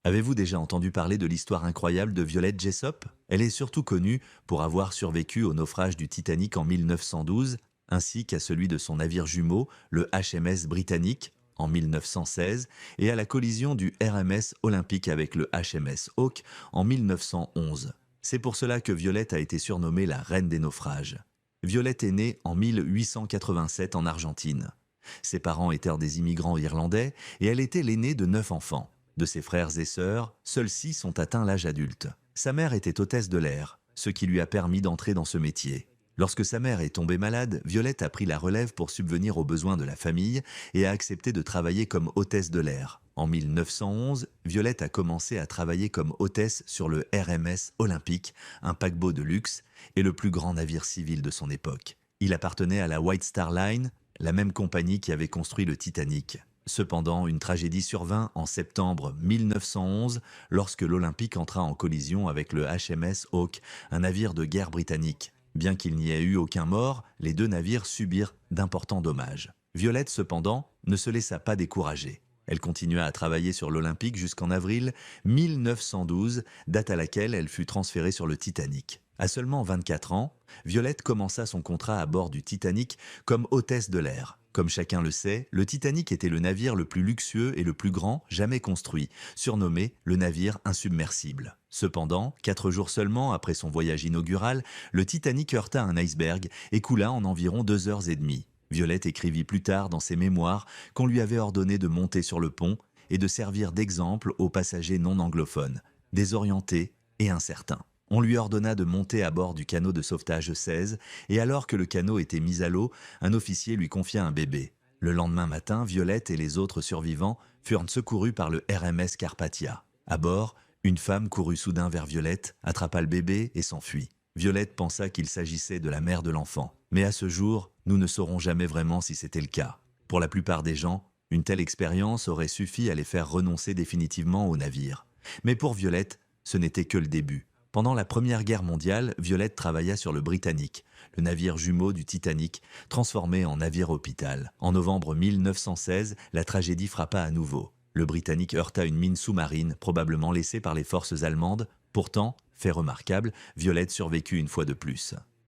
Avez-vous déjà entendu parler de l'histoire incroyable de Violette Jessop? Elle est surtout connue pour avoir survécu au naufrage du Titanic en 1912, ainsi qu'à celui de son navire jumeau, le HMS Britannic, en 1916, et à la collision du RMS Olympique avec le HMS Hawke en 1911. C'est pour cela que Violette a été surnommée la reine des naufrages. Violette est née en 1887 en Argentine. Ses parents étaient des immigrants irlandais et elle était l'aînée de 9 enfants. De ses frères et sœurs, seuls 6 ont atteint l'âge adulte. Sa mère était hôtesse de l'air, ce qui lui a permis d'entrer dans ce métier. Lorsque sa mère est tombée malade, Violette a pris la relève pour subvenir aux besoins de la famille et a accepté de travailler comme hôtesse de l'air. En 1911, Violette a commencé à travailler comme hôtesse sur le RMS Olympique, un paquebot de luxe et le plus grand navire civil de son époque. Il appartenait à la White Star Line, la même compagnie qui avait construit le Titanic. Cependant, une tragédie survint en septembre 1911 lorsque l'Olympique entra en collision avec le HMS Hawke, un navire de guerre britannique. Bien qu'il n'y ait eu aucun mort, les 2 navires subirent d'importants dommages. Violette, cependant, ne se laissa pas décourager. Elle continua à travailler sur l'Olympique jusqu'en avril 1912, date à laquelle elle fut transférée sur le Titanic. À seulement 24 ans, Violette commença son contrat à bord du Titanic comme hôtesse de l'air. Comme chacun le sait, le Titanic était le navire le plus luxueux et le plus grand jamais construit, surnommé le navire insubmersible. Cependant, 4 jours seulement après son voyage inaugural, le Titanic heurta un iceberg et coula en environ 2 heures et demie. Violette écrivit plus tard dans ses mémoires qu'on lui avait ordonné de monter sur le pont et de servir d'exemple aux passagers non anglophones, désorientés et incertains. On lui ordonna de monter à bord du canot de sauvetage 16 et alors que le canot était mis à l'eau, un officier lui confia un bébé. Le lendemain matin, Violette et les autres survivants furent secourus par le RMS Carpathia. À bord, une femme courut soudain vers Violette, attrapa le bébé et s'enfuit. Violette pensa qu'il s'agissait de la mère de l'enfant. Mais à ce jour, nous ne saurons jamais vraiment si c'était le cas. Pour la plupart des gens, une telle expérience aurait suffi à les faire renoncer définitivement au navire. Mais pour Violette, ce n'était que le début. Pendant la Première Guerre mondiale, Violette travailla sur le Britannic, le navire jumeau du Titanic, transformé en navire-hôpital. En novembre 1916, la tragédie frappa à nouveau. Le Britannic heurta une mine sous-marine, probablement laissée par les forces allemandes. Pourtant, fait remarquable, Violette survécut une fois de plus.